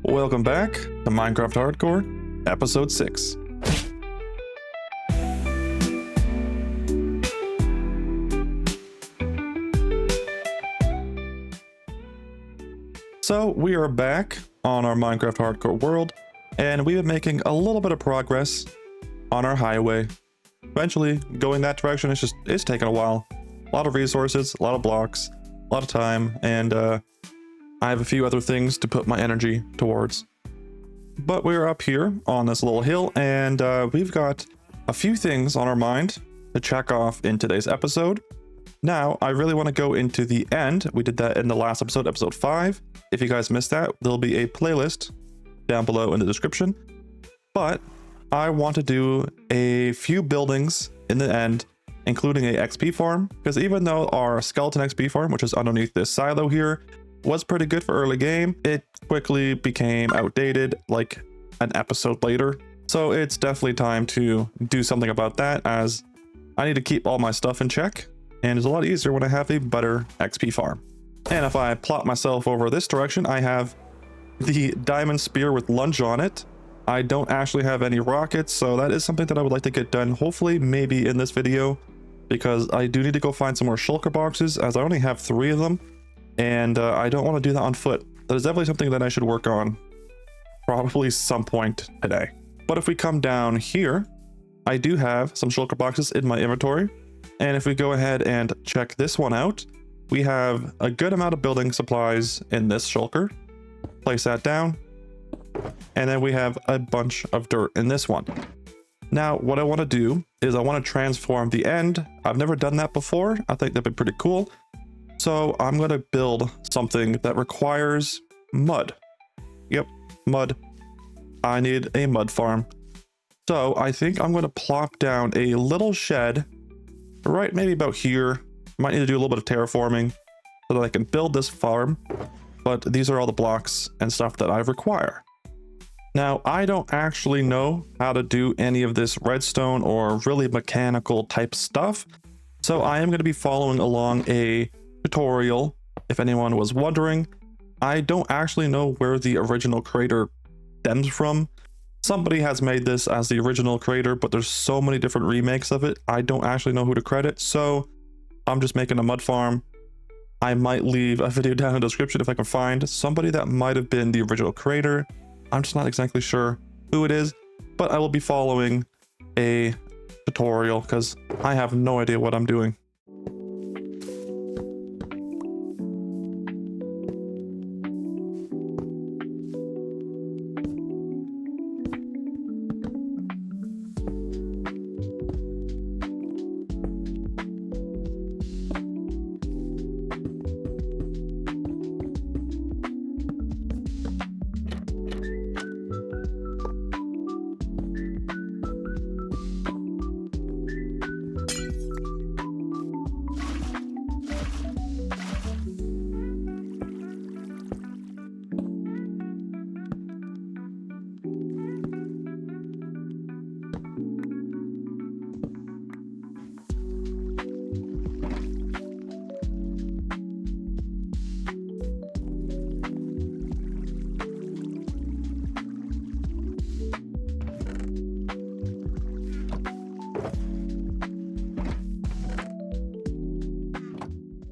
Welcome back to Minecraft Hardcore, Episode 6. So we are back on our Minecraft Hardcore world, and we've been making a little bit of progress on our highway. Eventually, going that direction it's taken a while. A lot of resources, a lot of blocks, a lot of time, and I have a few other things to put my energy towards. But we're up here on this little hill, and we've got a few things on our mind to check off in today's episode. Now, I really want to go into the end. We did that in the last episode, episode 5. If you guys missed that, there'll be a playlist down below in the description. But I want to do a few buildings in the end, including a XP farm, because even though our skeleton XP farm, which is underneath this silo here, was pretty good for early game, it quickly became outdated like an episode later. So it's definitely time to do something about that, as I need to keep all my stuff in check, and it's a lot easier when I have a better XP farm. And if I plot myself over this direction, I have the diamond spear with lunge on it. I don't actually have any rockets, so that is something that I would like to get done, hopefully maybe in this video, because I do need to go find some more shulker boxes, as I only have 3 of them, and I don't want to do that on foot. That is definitely something that I should work on probably some point today. But if we come down here, I do have some shulker boxes in my inventory, and if we go ahead and check this one out, we have a good amount of building supplies in this shulker. Place that down. And then we have a bunch of dirt in this one. Now, what I want to do is I want to transform the end. I've never done that before. I think that'd be pretty cool. So I'm going to build something that requires mud. Yep, mud. I need a mud farm. So I think I'm going to plop down a little shed right maybe about here. Might need to do a little bit of terraforming so that I can build this farm. But these are all the blocks and stuff that I require. Now, I don't actually know how to do any of this redstone or really mechanical type stuff, so I am going to be following along a tutorial. If anyone was wondering, I don't actually know where the original creator stems from. Somebody has made this as the original creator, but there's so many different remakes of it, I don't actually know who to credit, so I'm just making a mud farm. I might leave a video down in the description if I can find somebody that might have been the original creator. I'm just not exactly sure who it is, but I will be following a tutorial because I have no idea what I'm doing.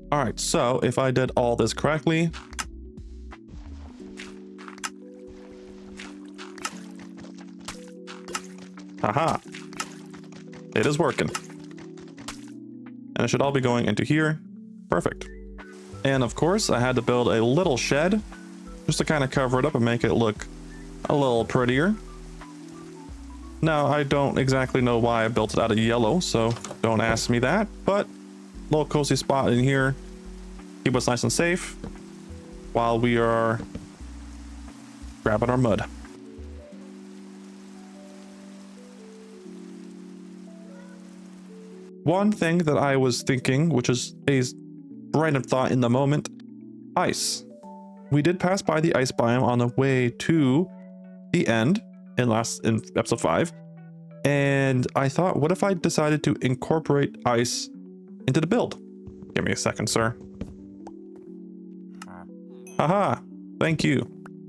All right, so if I did all this correctly, haha, it is working. And it should all be going into here. Perfect. And of course, I had to build a little shed just to kind of cover it up and make it look a little prettier. Now, I don't exactly know why I built it out of yellow, so don't ask me that, but little cozy spot in here, keep us nice and safe while we are grabbing our mud. One thing that I was thinking, which is a random thought in the moment, ice. We did pass by the ice biome on the way to the end in episode 5, and I thought, what if I decided to incorporate ice into the build? Give me a second, sir. Haha, thank you.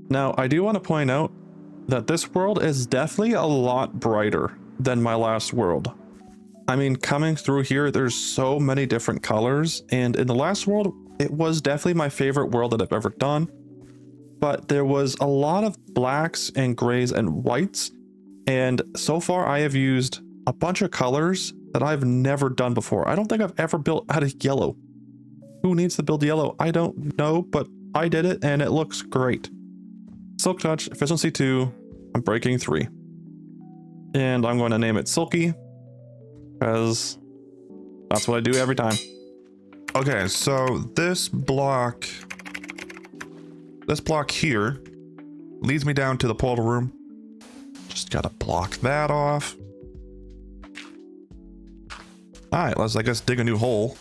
Now, I do want to point out that this world is definitely a lot brighter than my last world. I mean, coming through here, there's so many different colors, and in the last world, it was definitely my favorite world that I've ever done. But there was a lot of blacks and grays and whites, and so far I have used a bunch of colors that I've never done before. I don't think I've ever built out of yellow. Who needs to build yellow? I don't know, but I did it and it looks great. Silk Touch, Efficiency 2, I'm breaking 3. And I'm going to name it Silky, because that's what I do every time. Okay, so this block here leads me down to the portal room. Just gotta block that off. All right, let's, I guess, dig a new hole.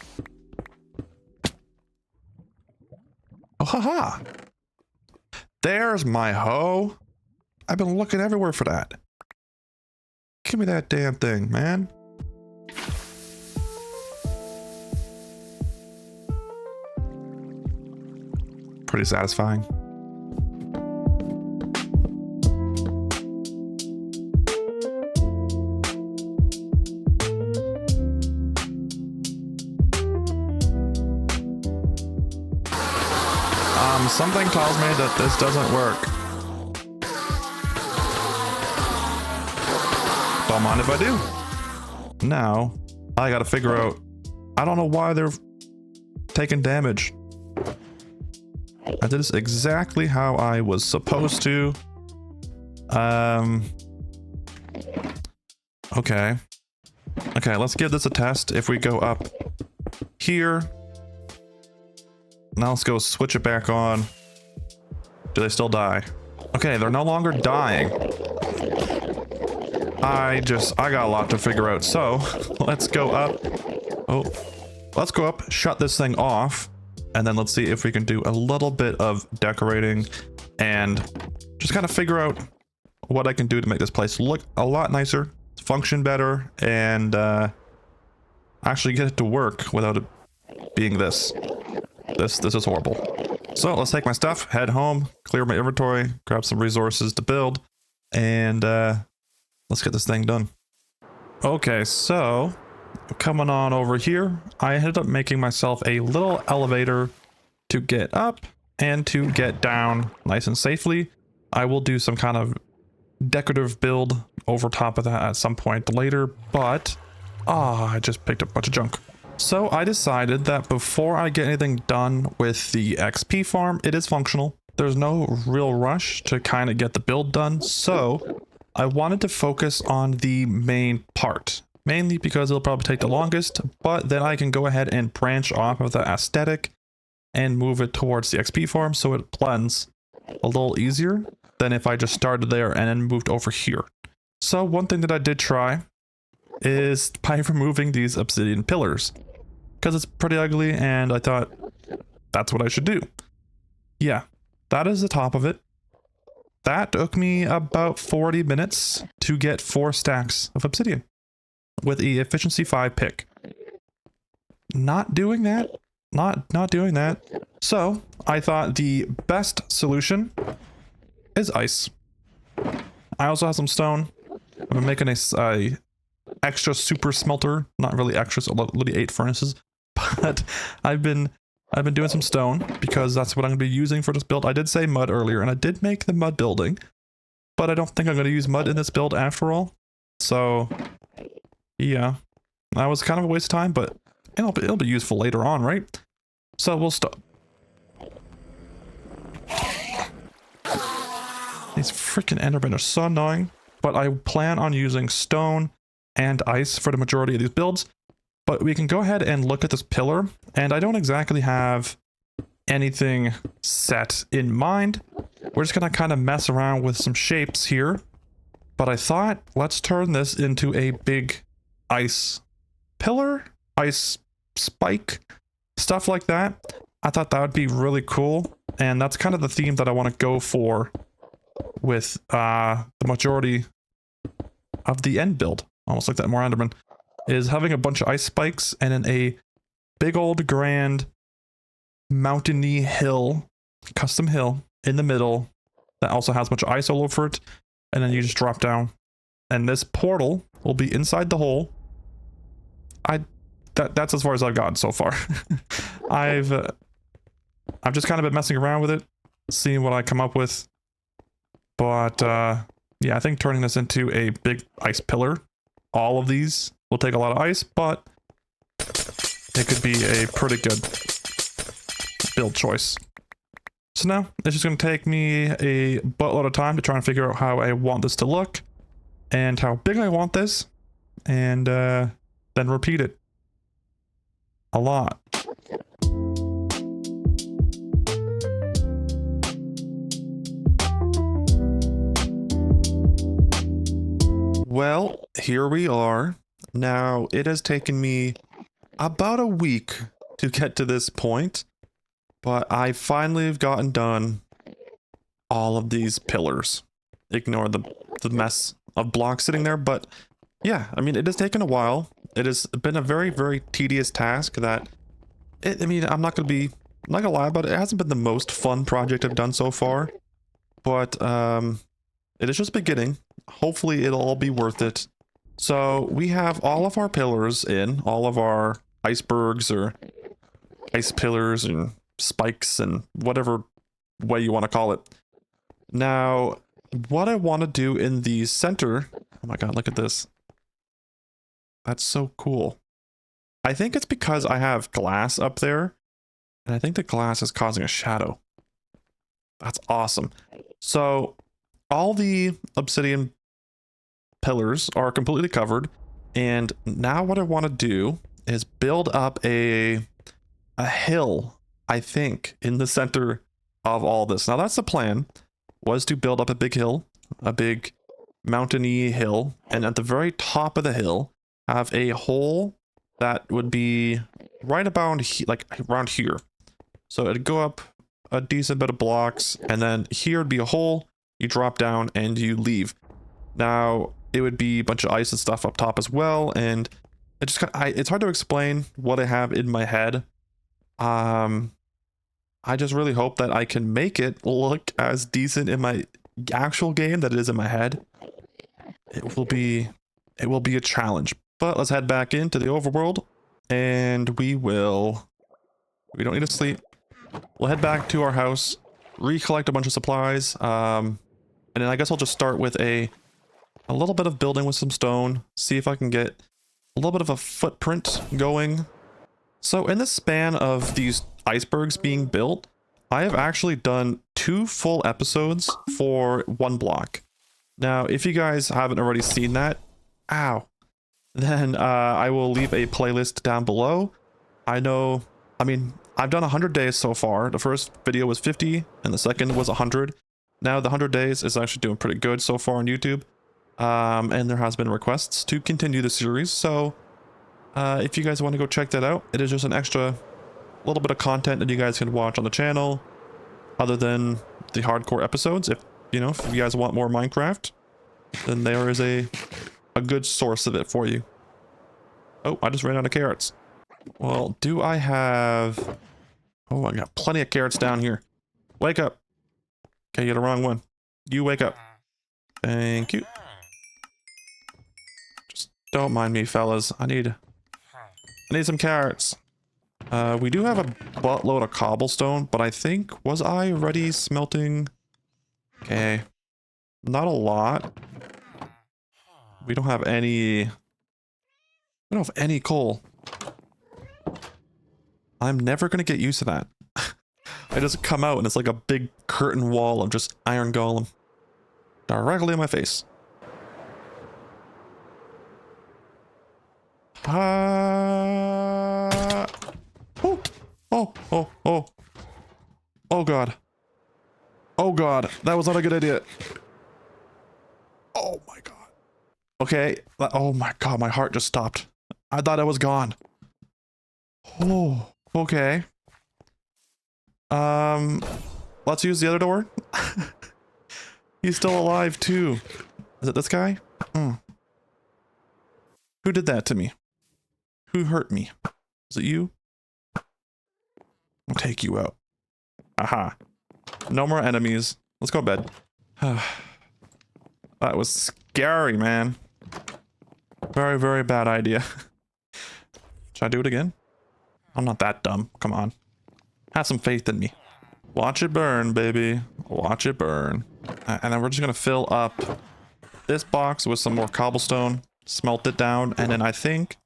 Oh, haha. There's my hoe. I've been looking everywhere for that. Give me that damn thing, man. Pretty satisfying. Something tells me that this doesn't work. Don't mind if I do. Now, I gotta figure out, I don't know why they're taking damage. I did this exactly how I was supposed to. Okay. Okay, let's give this a test. If we go up here, now let's go switch it back on. Do they still die? Okay, they're no longer dying. I got a lot to figure out. So let's go up. Oh, let's go up, shut this thing off. And then let's see if we can do a little bit of decorating and just kind of figure out what I can do to make this place look a lot nicer, function better, and actually get it to work without it being this. This is horrible. So let's take my stuff, head home, clear my inventory, grab some resources to build, and let's get this thing done. Okay, so coming on over here, I ended up making myself a little elevator to get up and to get down nice and safely. I will do some kind of decorative build over top of that at some point later, but I just picked up a bunch of junk. So I decided that before I get anything done with the XP farm, it is functional. There's no real rush to kind of get the build done. So I wanted to focus on the main part, mainly because it'll probably take the longest, but then I can go ahead and branch off of the aesthetic and move it towards the XP farm so it blends a little easier than if I just started there and then moved over here. So one thing that I did try is by removing these obsidian pillars, because it's pretty ugly, and I thought that's what I should do. Yeah, that is the top of it. That took me about 40 minutes to get 4 stacks of obsidian with the efficiency 5 pick. Not doing that. Not doing that. So I thought the best solution is ice. I also have some stone. I'm making a extra super smelter. Not really extra, so literally 8 furnaces. But I've been doing some stone because that's what I'm going to be using for this build. I did say mud earlier, and I did make the mud building, but I don't think I'm going to use mud in this build after all. So yeah, that was kind of a waste of time, but it'll be useful later on, right? So we'll stop. These freaking Endermen are so annoying, but I plan on using stone and ice for the majority of these builds. But we can go ahead and look at this pillar, and I don't exactly have anything set in mind. We're just gonna kind of mess around with some shapes here. But I thought, let's turn this into a big ice pillar, ice spike, stuff like that. I thought that would be really cool, and that's kind of the theme that I want to go for with the majority of the end build. Almost like that more Enderman. Is having a bunch of ice spikes and then a big old grand mountainy hill, custom hill in the middle that also has a bunch of ice all over it. And then you just drop down. And this portal will be inside the hole. That's as far as I've gotten so far. I've just kind of been messing around with it, seeing what I come up with. But yeah, I think turning this into a big ice pillar, all of these will take a lot of ice, but it could be a pretty good build choice. So now it's just going to take me a buttload of time to try and figure out how I want this to look and how big I want this, and then repeat it a lot. Well, here we are. Now, it has taken me about a week to get to this point, but I finally have gotten done all of these pillars. Ignore the mess of blocks sitting there, but yeah, I mean, it has taken a while. It has been a very, very tedious task that, I mean, I'm not gonna lie about it. It hasn't been the most fun project I've done so far, but it is just beginning. Hopefully it'll all be worth it. So we have all of our pillars in, all of our icebergs or ice pillars and spikes and whatever way you want to call it. Now, what I want to do in the center, oh my god, look at this. That's so cool. I think it's because I have glass up there, and I think the glass is causing a shadow. That's awesome. So all the obsidian pillars are completely covered, and now what I want to do is build up a hill, I think, in the center of all this. Now that's the plan, was to build up a big hill, a big mountainy hill, and at the very top of the hill have a hole that would be right about like around here. So it'd go up a decent bit of blocks, and then here would be a hole. You drop down and you leave. Now it would be a bunch of ice and stuff up top as well, and it just it's hard to explain what I have in my head. I just really hope that I can make it look as decent in my actual game that it is in my head. It will be a challenge. But let's head back into the overworld, and we don't need to sleep. We'll head back to our house, recollect a bunch of supplies, and then I guess I'll just start with a little bit of building with some stone, see if I can get a little bit of a footprint going. So in the span of these icebergs being built, I have actually done 2 full episodes for 1 block. Now, if you guys haven't already seen that, then I will leave a playlist down below. I've done 100 days so far. The first video was 50 and the second was 100. Now the 100 days is actually doing pretty good so far on YouTube. And there has been requests to continue the series, so if you guys want to go check that out, it is just an extra little bit of content that you guys can watch on the channel, other than the hardcore episodes. If you guys want more Minecraft, then there is a good source of it for you. Oh, I just ran out of carrots. Well, do I have... Oh, I got plenty of carrots down here. Wake up. Okay, you're the wrong one. You wake up. Thank you. Just don't mind me, fellas. I need some carrots. We do have a buttload of cobblestone, but I think, was I already smelting? Okay. Not a lot. We don't have any coal. I'm never gonna get used to that. I just come out and it's like a big curtain wall of just iron golem directly in my face. Oh god. Oh god, that was not a good idea. Oh my god. Okay, oh my god, my heart just stopped. I thought I was gone. Oh, okay. Let's use the other door. He's still alive too. Is it this guy? Who did that to me? Who hurt me? Is it you? I'll take you out. Aha. No more enemies. Let's go to bed. That was scary, man. Very, very bad idea. Should I do it again? I'm not that dumb. Come on. Have some faith in me. Watch it burn, baby. Watch it burn. And then we're just gonna fill up this box with some more cobblestone, smelt it down, and then I think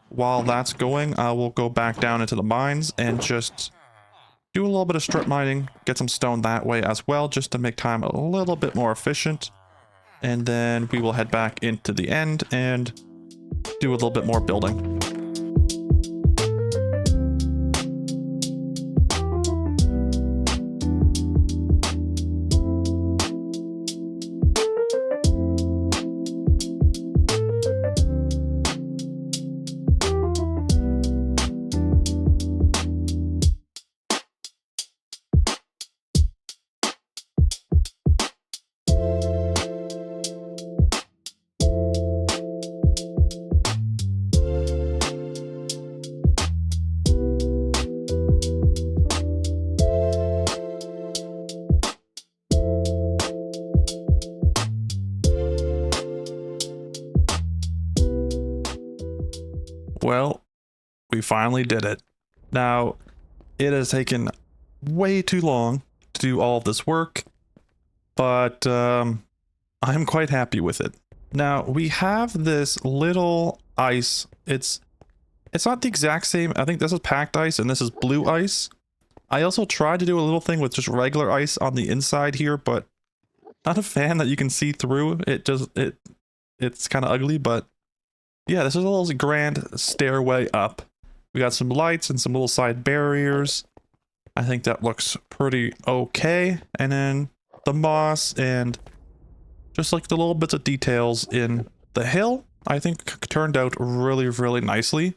while that's going, I will go back down into the mines and just do a little bit of strip mining, get some stone that way as well, just to make time a little bit more efficient. And then we will head back into the end and do a little bit more building. Well, we finally did it. Now, it has taken way too long to do all of this work, but I'm quite happy with it. Now, we have this little ice. It's not the exact same. I think this is packed ice and this is blue ice. I also tried to do a little thing with just regular ice on the inside here, but not a fan that you can see through. It's kind of ugly, but yeah, this is a little grand stairway up. We got some lights and some little side barriers. I think that looks pretty okay. And then the moss and just like the little bits of details in the hill, I think turned out really, really nicely.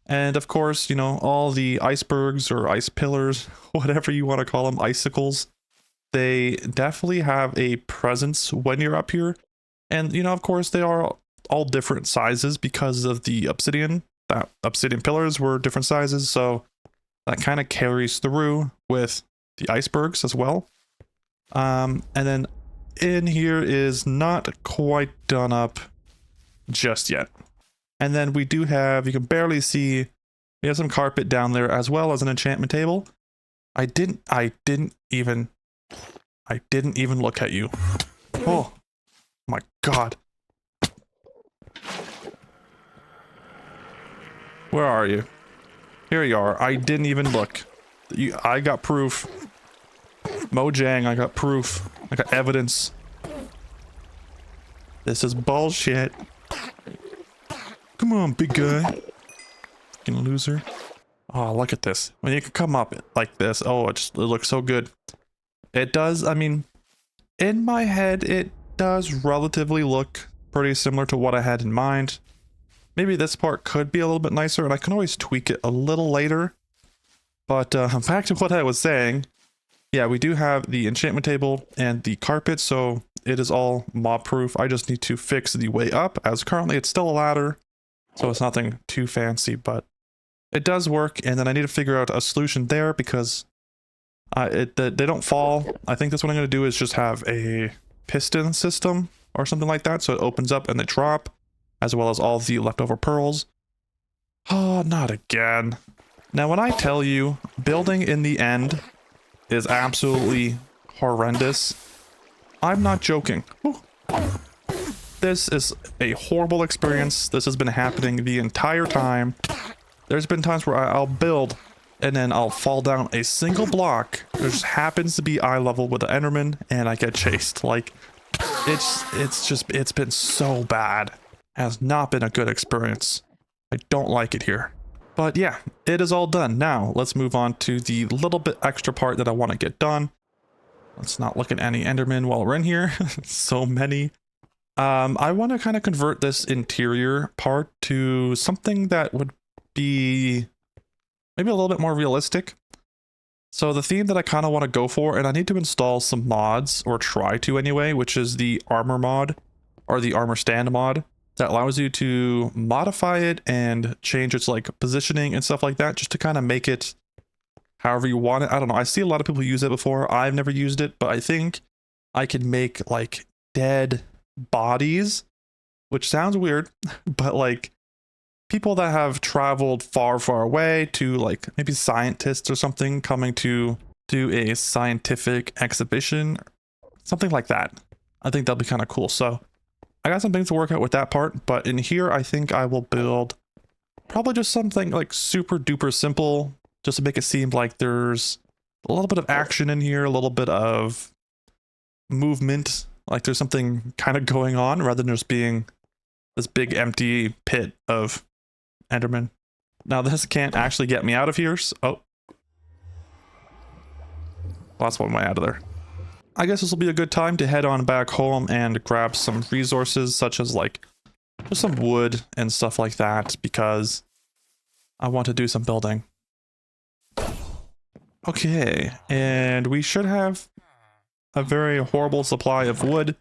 And of course, you know, all the icebergs or ice pillars, whatever you want to call them, icicles, they definitely have a presence when you're up here. And, you know, of course, they are all different sizes because of the obsidian. That obsidian pillars were different sizes, so that kind of carries through with the icebergs as well. And then in here is not quite done up just yet. And then we do have, you can barely see, we have some carpet down there as well as an enchantment table. I didn't even look at you. Oh my god. Where are you? Here you are. I didn't even look. I got proof. Mojang, I got proof. I got evidence. This is bullshit. Come on, big guy. Fucking loser. Oh, look at this. When you can come up like this. Oh, it looks so good. It does, I mean, in my head, it does relatively look pretty similar to what I had in mind. Maybe this part could be a little bit nicer, and I can always tweak it a little later. But back to what I was saying. Yeah, we do have the enchantment table and the carpet, so it is all mob proof. I just need to fix the way up, as currently it's still a ladder. So it's nothing too fancy, but it does work. And then I need to figure out a solution there because they don't fall. I think that's what I'm going to do is just have a piston system or something like that. So it opens up and they drop, as well as all the leftover pearls. Oh, not again. Now, when I tell you building in the end is absolutely horrendous, I'm not joking. Ooh. This is a horrible experience. This has been happening the entire time. There's been times where I'll build and then I'll fall down a single block. It just happens to be eye level with the Enderman and I get chased. Like, it's been so bad. It has not been a good experience. I don't like it here. But yeah, it is all done. Now, let's move on to the little bit extra part that I want to get done. Let's not look at any Endermen while we're in here. So many. I want to kind of convert this interior part to something that would be maybe a little bit more realistic. So the theme that I kind of want to go for, and I need to install some mods, or try to anyway, which is the armor mod, or the armor stand mod, that allows you to modify it and change its like positioning and stuff like that, just to kind of make it however you want it. I don't know. I see a lot of people use it before. I've never used it, but I think I can make like dead bodies, which sounds weird, but like people that have traveled far, far away to like maybe scientists or something coming to do a scientific exhibition, something like that. I think that'll be kind of cool. So I got some things to work out with that part, but in here, I think I will build probably just something like super duper simple, just to make it seem like there's a little bit of action in here, a little bit of movement, like there's something kind of going on rather than just being this big empty pit of Enderman. Now this can't actually get me out of here. So, oh, that's one way out of there. I guess this will be a good time to head on back home and grab some resources such as like just some wood and stuff like that because I want to do some building. Okay, and we should have a very horrible supply of wood.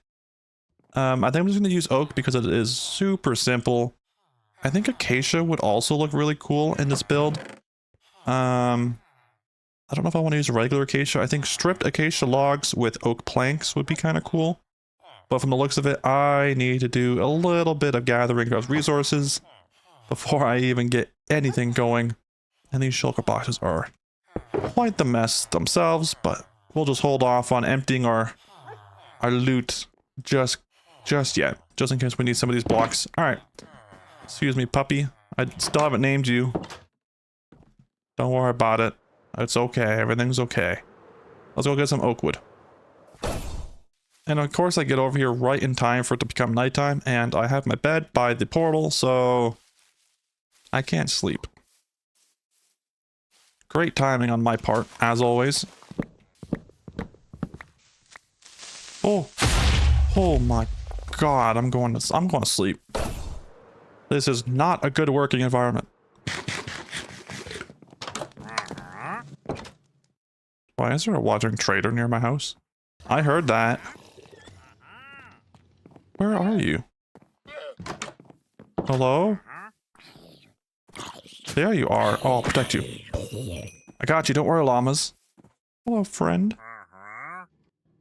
I think I'm just going to use oak because it is super simple. I think acacia would also look really cool in this build. I don't know if I want to use regular acacia. I think stripped acacia logs with oak planks would be kind of cool. But from the looks of it, I need to do a little bit of gathering of resources before I even get anything going. And these shulker boxes are quite the mess themselves, but we'll just hold off on emptying our loot just yet, just in case we need some of these blocks. All right. Excuse me, puppy. I still haven't named you. Don't worry about it. It's okay. Everything's okay. Let's go get some oak wood. And of course I get over here right in time for it to become nighttime, and I have my bed by the portal, so I can't sleep. Great timing on my part, as always. Oh my god, I'm going to sleep. This is not a good working environment. Why is there a wandering trader near my house? I heard that. Where are you? Hello? There you are. Oh, I'll protect you. I got you. Don't worry, llamas. Hello, friend.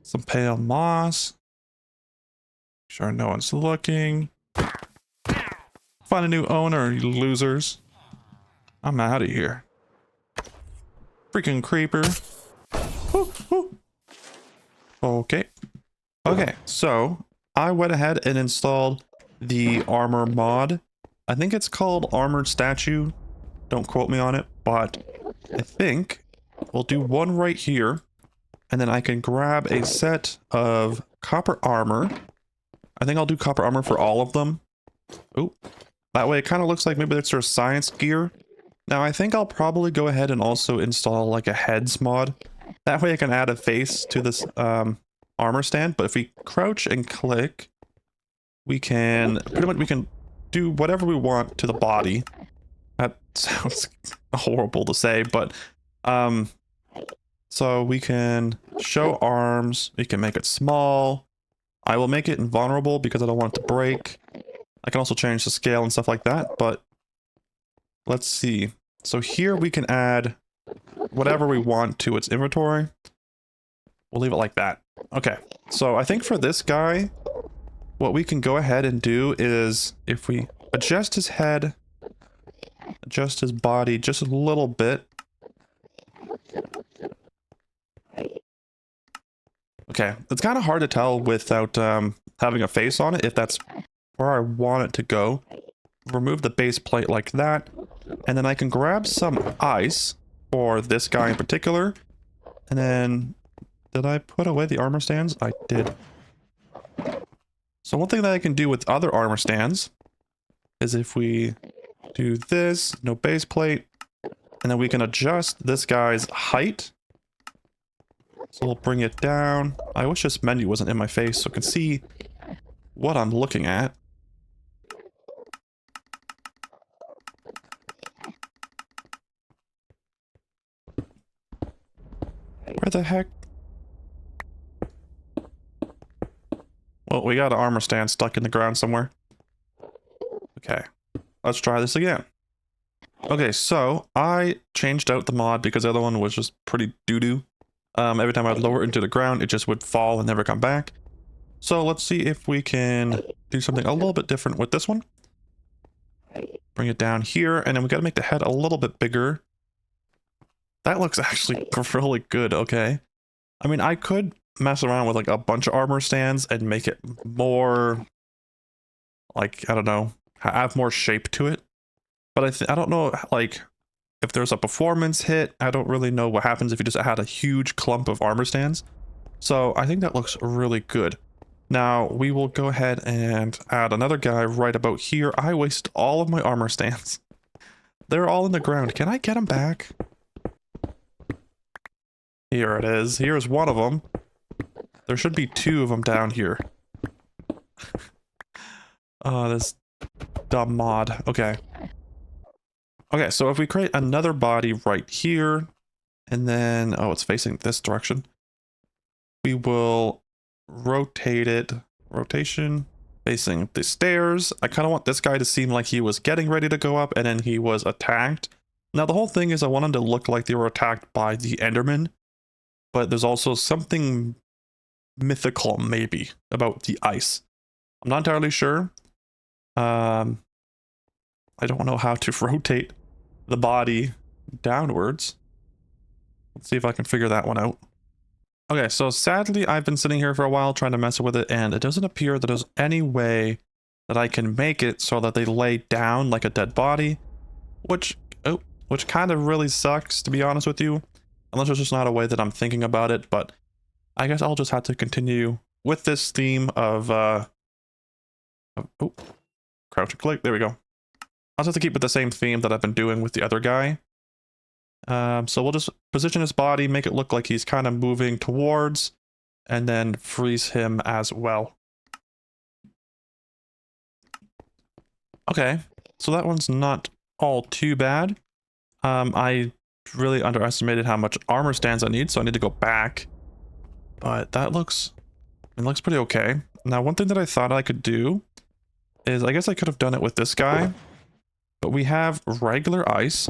Some pale moss. Sure no one's looking. Find a new owner, you losers. I'm out of here. Freaking creeper. Ooh, ooh. Okay. Okay, so I went ahead and installed the armor mod. I think it's called Armored Statue. Don't quote me on it, but I think we'll do one right here. And then I can grab a set of copper armor. I think I'll do copper armor for all of them. Oh, that way it kind of looks like maybe it's their science gear. Now I think I'll probably go ahead and also install like a heads mod. That way I can add a face to this armor stand. But if we crouch and click, we can we can do whatever we want to the body. That sounds horrible to say, but so we can show arms, we can make it small. I will make it invulnerable because I don't want it to break. I can also change the scale and stuff like that, but let's see. So here we can add whatever we want to its inventory. We'll leave it like that. Okay, so I think for this guy, what we can go ahead and do is if we adjust his head, adjust his body just a little bit. Okay, it's kind of hard to tell without having a face on it if that's where I want it to go. Remove the base plate like that, and then I can grab some ice for this guy in particular. And then, did I put away the armor stands? I did. So one thing that I can do with other armor stands is if we do this, no base plate, and then we can adjust this guy's height. So we'll bring it down. I wish this menu wasn't in my face so I can see what I'm looking at. Where the heck? Well, we got an armor stand stuck in the ground somewhere. Okay, let's try this again. Okay, so I changed out the mod because the other one was just pretty doo-doo. Every time I'd lower it into the ground, it just would fall and never come back. So let's see if we can do something a little bit different with this one. Bring it down here, and then we got to make the head a little bit bigger. That looks actually really good, okay. I mean, I could mess around with like a bunch of armor stands and make it more, like, I don't know, have more shape to it. But I don't know, like, if there's a performance hit, I don't really know what happens if you just had a huge clump of armor stands. So I think that looks really good. Now we will go ahead and add another guy right about here. I wasted all of my armor stands. They're all in the ground. Can I get them back? Here it is. Here's one of them. There should be two of them down here. Oh, this dumb mod. Okay. Okay, so if we create another body right here, and then, oh, it's facing this direction. We will rotate it. Rotation. Facing the stairs. I kind of want this guy to seem like he was getting ready to go up, and then he was attacked. Now, the whole thing is I want him to look like they were attacked by the Enderman. But there's also something mythical, maybe, about the ice. I'm not entirely sure. I don't know how to rotate the body downwards. Let's see if I can figure that one out. Okay, so sadly, I've been sitting here for a while trying to mess with it, and it doesn't appear that there's any way that I can make it so that they lay down like a dead body, which kind of really sucks, to be honest with you. Unless there's just not a way that I'm thinking about it, but I guess I'll just have to continue with this theme of, crouch and click, there we go. I'll just have to keep with the same theme that I've been doing with the other guy. So we'll just position his body, make it look like he's kind of moving towards, and then freeze him as well. Okay, so that one's not all too bad. I really underestimated how much armor stands I need, so I need to go back. But that looks pretty okay. Now, one thing that I thought I could do is, I guess I could have done it with this guy, but we have regular ice,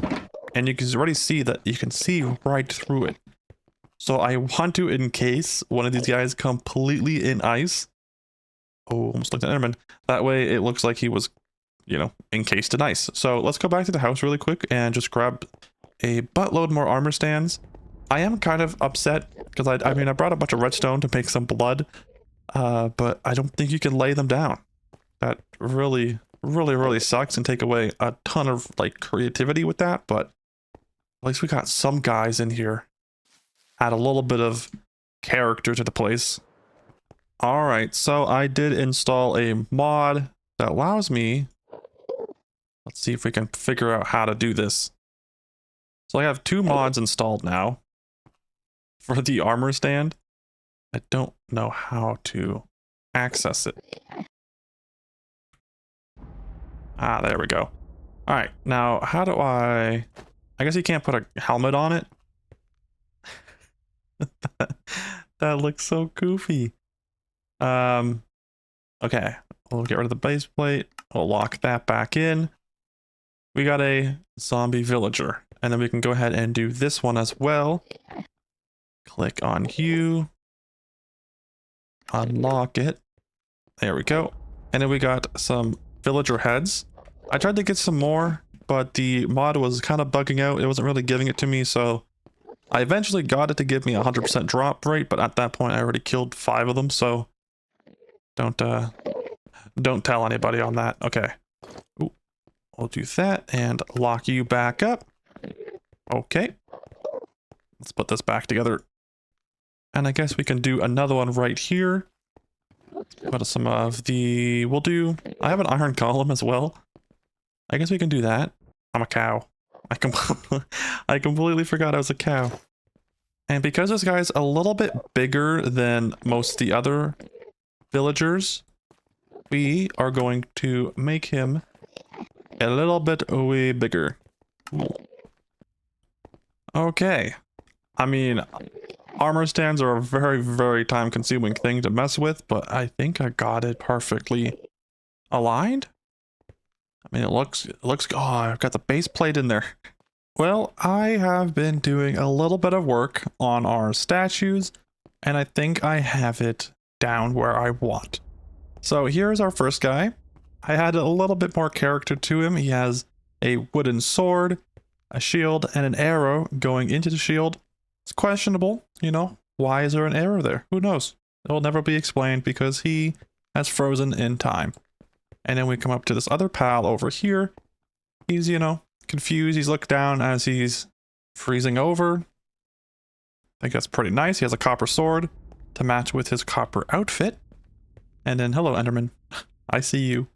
and you can already see that you can see right through it. So I want to encase one of these guys completely in ice. Oh, almost like the Enderman. That way it looks like he was, you know, encased in ice. So let's go back to the house really quick and just grab a buttload more armor stands. I am kind of upset because I mean I brought a bunch of redstone to make some blood, but I don't think you can lay them down. That really sucks and take away a ton of like creativity with that, but at least we got some guys in here. Add a little bit of character to the place. Alright, so I did install a mod that allows me, let's see if we can figure out how to do this. So I have two mods installed now for the armor stand. I don't know how to access it. Ah, there we go. All right, now how do I guess you can't put a helmet on it. That looks so goofy. Okay, we'll get rid of the base plate. We'll lock that back in. We got a zombie villager. And then we can go ahead and do this one as well. Click on you. Unlock it. There we go. And then we got some villager heads. I tried to get some more, but the mod was kind of bugging out. It wasn't really giving it to me, so I eventually got it to give me a 100% drop rate, but at that point I already killed 5 of them, so don't tell anybody on that. Okay. Ooh. We'll do that and lock you back up. Okay. Let's put this back together. And I guess we can do another one right here. Put some of the... I have an iron column as well. I guess we can do that. I'm a cow. I completely forgot I was a cow. And because this guy's a little bit bigger than most of the other villagers, we are going to make him a little bit way bigger. Okay. I mean, armor stands are a very time consuming thing to mess with, but I think I got it perfectly aligned. I mean, it looks, oh, I've got the base plate in there. Well, I have been doing a little bit of work on our statues, and I think I have it down where I want. So here's our first guy. I had a little bit more character to him. He has a wooden sword, a shield, and an arrow going into the shield. It's questionable, you know. Why is there an arrow there? Who knows? It will never be explained because he has frozen in time. And then we come up to this other pal over here. He's, you know, confused. He's looked down as he's freezing over. I think that's pretty nice. He has a copper sword to match with his copper outfit. And then, hello, Enderman. I see you.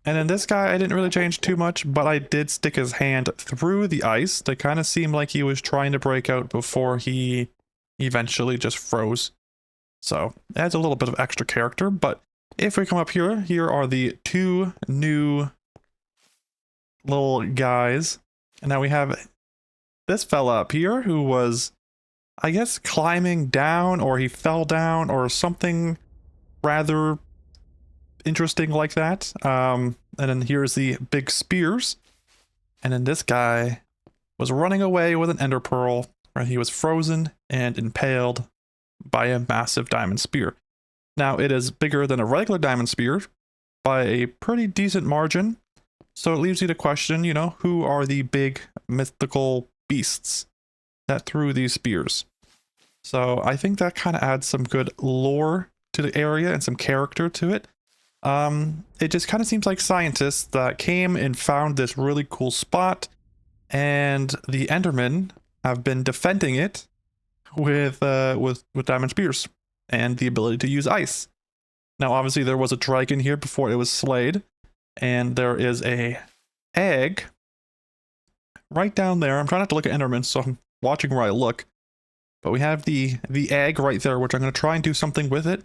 And then this guy, I didn't really change too much, but I did stick his hand through the ice to kind of seem like he was trying to break out before he eventually just froze. So it adds a little bit of extra character, but if we come up here, here are the two new little guys. And now we have this fella up here who was, I guess, climbing down, or he fell down or something rather interesting like that. And then here's the big spears. And then this guy was running away with an ender pearl, where he was frozen and impaled by a massive diamond spear. Now it is bigger than a regular diamond spear by a pretty decent margin. So it leaves you to question, you know, who are the big mythical beasts that threw these spears? So I think that kind of adds some good lore to the area and some character to it. It just kind of seems like scientists that came and found this really cool spot, and the Endermen have been defending it with diamond spears and the ability to use ice. Now, obviously, there was a dragon here before it was slayed, and there is a egg right down there. I'm trying not to look at Endermen, so I'm watching where I look. But we have the egg right there, which I'm going to try and do something with it.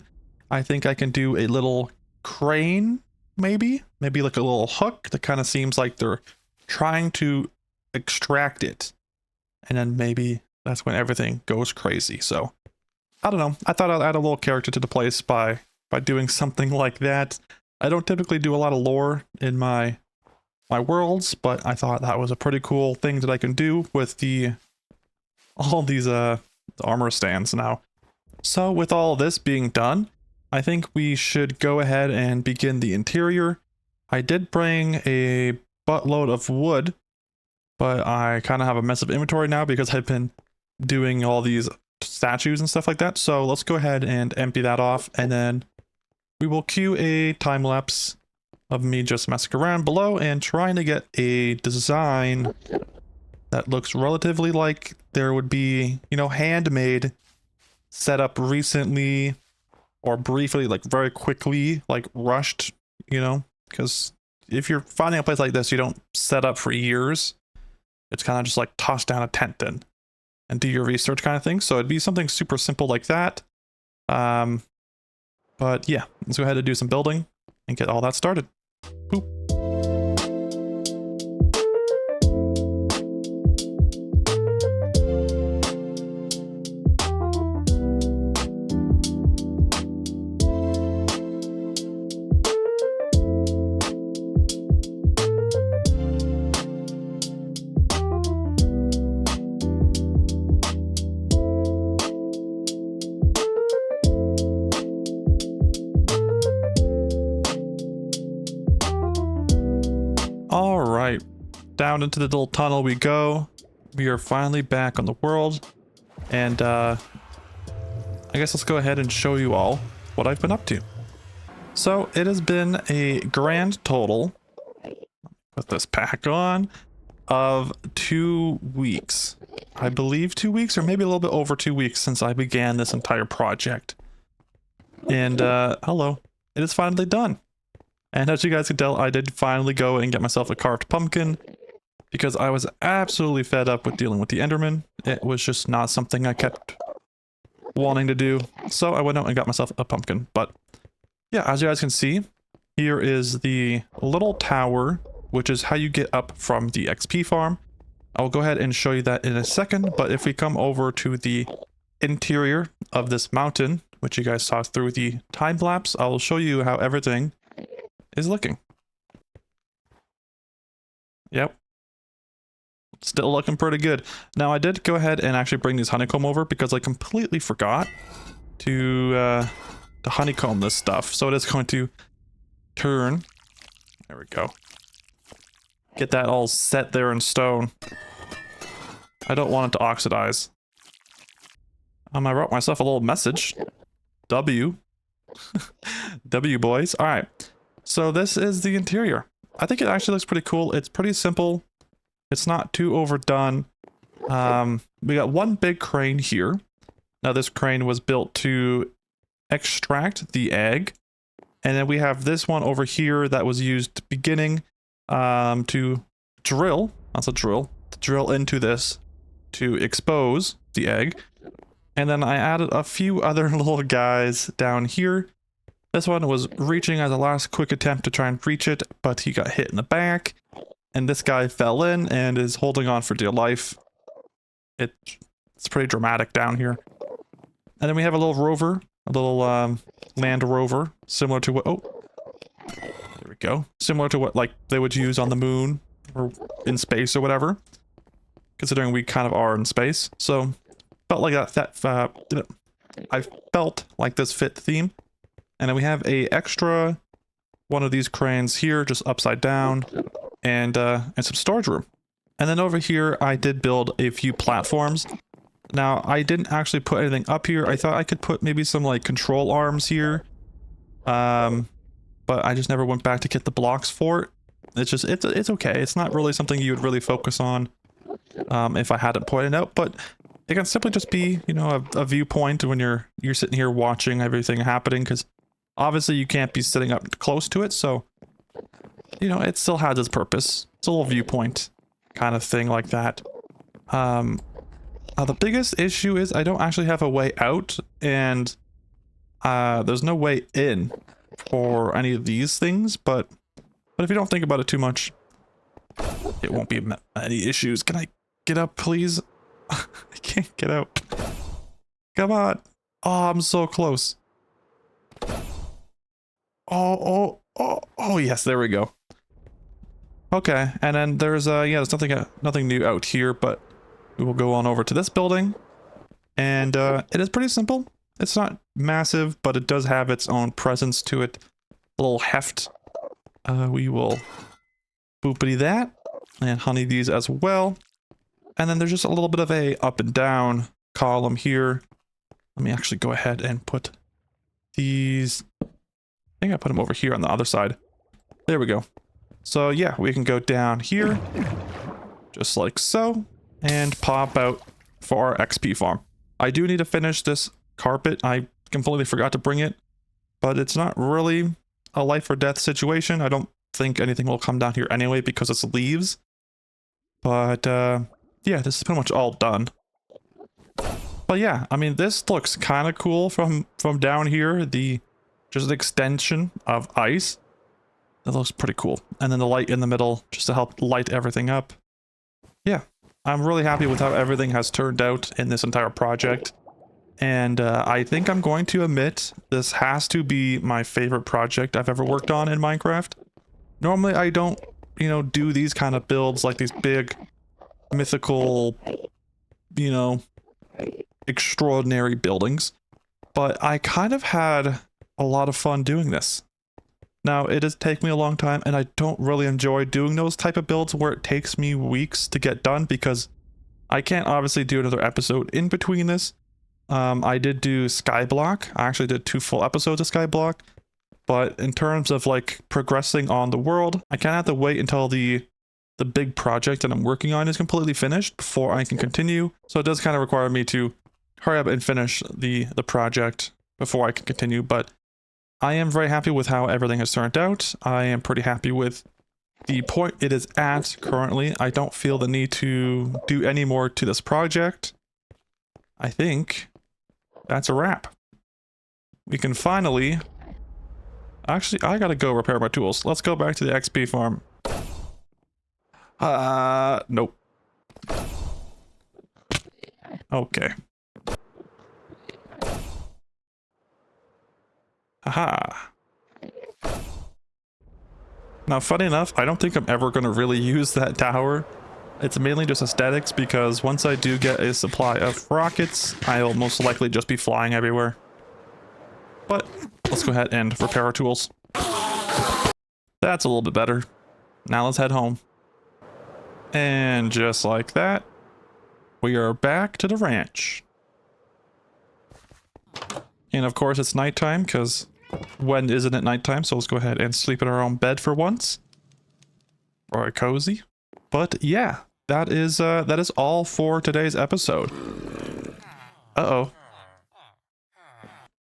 I think I can do a little crane, maybe like a little hook that kind of seems like they're trying to extract it. And then maybe that's when everything goes crazy. So I don't know. I thought I'd add a little character to the place by doing something like that. I don't typically do a lot of lore in my worlds, but I thought that was a pretty cool thing that I can do with all these armor stands now. So with all this being done, I think we should go ahead and begin the interior. I did bring a buttload of wood, but I kind of have a mess of inventory now because I've been doing all these statues and stuff like that. So let's go ahead and empty that off, and then we will cue a time lapse of me just messing around below and trying to get a design that looks relatively like there would be, you know, handmade, set up recently or briefly, like very quickly, like rushed, you know, because if you're finding a place like this, you don't set up for years. It's kind of just like toss down a tent and do your research kind of thing. So it'd be something super simple like that. But yeah, let's go ahead and do some building and get all that started. Boop. All right, down into the little tunnel we go. We are finally back on the world, and I guess let's go ahead and show you all what I've been up to. So it has been a grand total, put this pack on, of 2 weeks. I believe 2 weeks, or maybe a little bit over 2 weeks since I began this entire project. And hello, it is finally done. And as you guys can tell, I did finally go and get myself a carved pumpkin because I was absolutely fed up with dealing with the Enderman. It was just not something I kept wanting to do. So I went out and got myself a pumpkin. But yeah, as you guys can see, here is the little tower, which is how you get up from the XP farm. I'll go ahead and show you that in a second. But if we come over to the interior of this mountain, which you guys saw through the time lapse, I will show you how everything is looking. Yep. Still looking pretty good. Now I did go ahead and actually bring these honeycomb over because I completely forgot to honeycomb this stuff. So it is going to turn. There we go. Get that all set there in stone. I don't want it to oxidize. I wrote myself a little message. W. W boys. Alright. So this is the interior. I think it actually looks pretty cool. It's pretty simple. It's not too overdone. We got one big crane here. Now this crane was built to extract the egg. And then we have this one over here that was used beginning to drill. That's a drill. To drill into this to expose the egg. And then I added a few other little guys down here. This one was reaching as a last quick attempt to try and reach it, but he got hit in the back. And this guy fell in and is holding on for dear life. It's pretty dramatic down here. And then we have a little rover, a little land rover, similar to what, oh, there we go. Similar to what like they would use on the moon or in space or whatever. Considering we kind of are in space. So felt like I felt like this fit the theme. And then we have a extra one of these cranes here, just upside down, and some storage room. And then over here, I did build a few platforms. Now, I didn't actually put anything up here. I thought I could put maybe some like control arms here. But I just never went back to get the blocks for it. It's okay. It's not really something you would really focus on if I hadn't pointed out, but it can simply just be, you know, a viewpoint when you're sitting here watching everything happening, because obviously you can't be sitting up close to it, so you know, it still has its purpose. It's a little viewpoint kind of thing like that. The biggest issue is I don't actually have a way out, and there's no way in for any of these things, but if you don't think about it too much, it won't be any issues. Can I get up, please? I can't get out. Come on. Oh, I'm so close. Oh, yes, there we go. Okay, and then there's yeah, there's nothing new out here, but we will go on over to this building. And it is pretty simple. It's not massive, but it does have its own presence to it. A little heft. We will boopity that and honey these as well. And then there's just a little bit of a up and down column here. Let me actually go ahead and put these. I think I put them over here on the other side. There we go. So yeah, we can go down here just like so and pop out for our XP farm. I do need to finish this carpet. I completely forgot to bring it, but it's not really a life or death situation. I don't think anything will come down here anyway because it's leaves. But yeah, this is pretty much all done. But yeah, I mean, this looks kind of cool from down here. Just an extension of ice. That looks pretty cool. And then the light in the middle just to help light everything up. Yeah, I'm really happy with how everything has turned out in this entire project. And I think I'm going to admit this has to be my favorite project I've ever worked on in Minecraft. Normally I don't, you know, do these kind of builds, like these big mythical, you know, extraordinary buildings. But I kind of had a lot of fun doing this. Now, it does take me a long time, and I don't really enjoy doing those type of builds where it takes me weeks to get done, because I can't obviously do another episode in between this. I did do Skyblock. I actually did 2 full episodes of Skyblock. But in terms of like progressing on the world, I kind of have to wait until the big project that I'm working on is completely finished before I can continue. So it does kind of require me to hurry up and finish the project before I can continue. But I am very happy with how everything has turned out. I am pretty happy with the point it is at currently. I don't feel the need to do any more to this project. I think that's a wrap. We can finally... Actually, I gotta go repair my tools. Let's go back to the XP farm. Nope. Okay. Haha. Now, funny enough, I don't think I'm ever going to really use that tower It's mainly just aesthetics because once I do get a supply of rockets, I'll most likely just be flying everywhere. But let's go ahead and repair our tools. That's a little bit better. Now let's head home. And just like that, we are back to the ranch. And of course it's nighttime because when isn't it nighttime? So let's go ahead and sleep in our own bed for once. Or cozy. But yeah, that is all for today's episode. Uh-oh.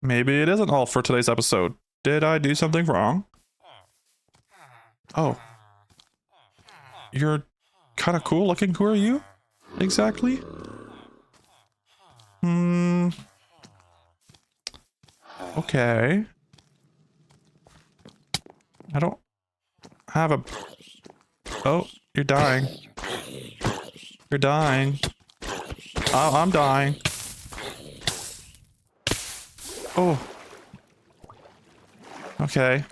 Maybe it isn't all for today's episode. Did I do something wrong? Oh. You're kind of cool looking. Who are you? Exactly? Okay. I don't have a... Oh, you're dying. You're dying. Oh, I'm dying. Oh. Okay.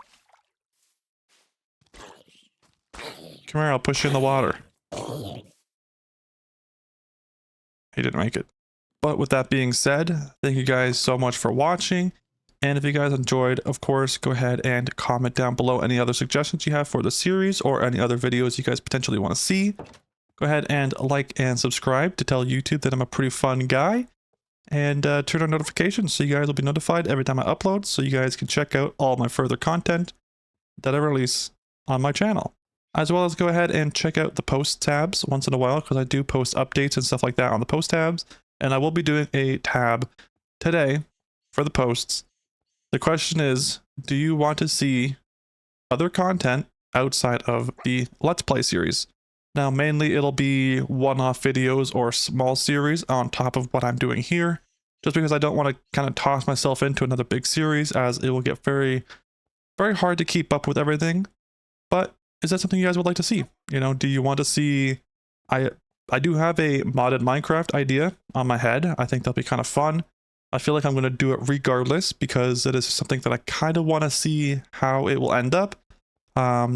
Come here, I'll push you in the water. He didn't make it. But with that being said, thank you guys so much for watching. And if you guys enjoyed, of course, go ahead and comment down below any other suggestions you have for the series or any other videos you guys potentially want to see. Go ahead and like and subscribe to tell YouTube that I'm a pretty fun guy. And turn on notifications so you guys will be notified every time I upload, so you guys can check out all my further content that I release on my channel. As well as go ahead and check out the post tabs once in a while, because I do post updates and stuff like that on the post tabs. And I will be doing a tab today for the posts. The question is, do you want to see other content outside of the Let's Play series? Now, mainly it'll be one-off videos or small series on top of what I'm doing here, just because I don't want to kind of toss myself into another big series, as it will get very, very hard to keep up with everything. But is that something you guys would like to see? You know, do you want to see... I do have a modded Minecraft idea on my head. I think that'll be kind of fun. I feel like I'm going to do it regardless, because it is something that I kind of want to see how it will end up.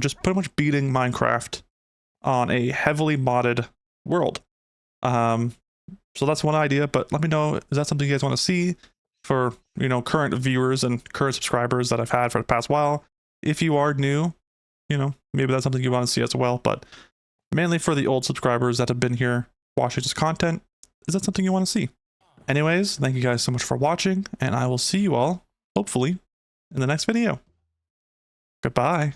Just pretty much beating Minecraft on a heavily modded world. So that's one idea, but let me know, is that something you guys want to see for, you know, current viewers and current subscribers that I've had for the past while? If you are new, you know, maybe that's something you want to see as well, but mainly for the old subscribers that have been here watching this content, is that something you want to see? Anyways, thank you guys so much for watching, and I will see you all, hopefully, in the next video. Goodbye.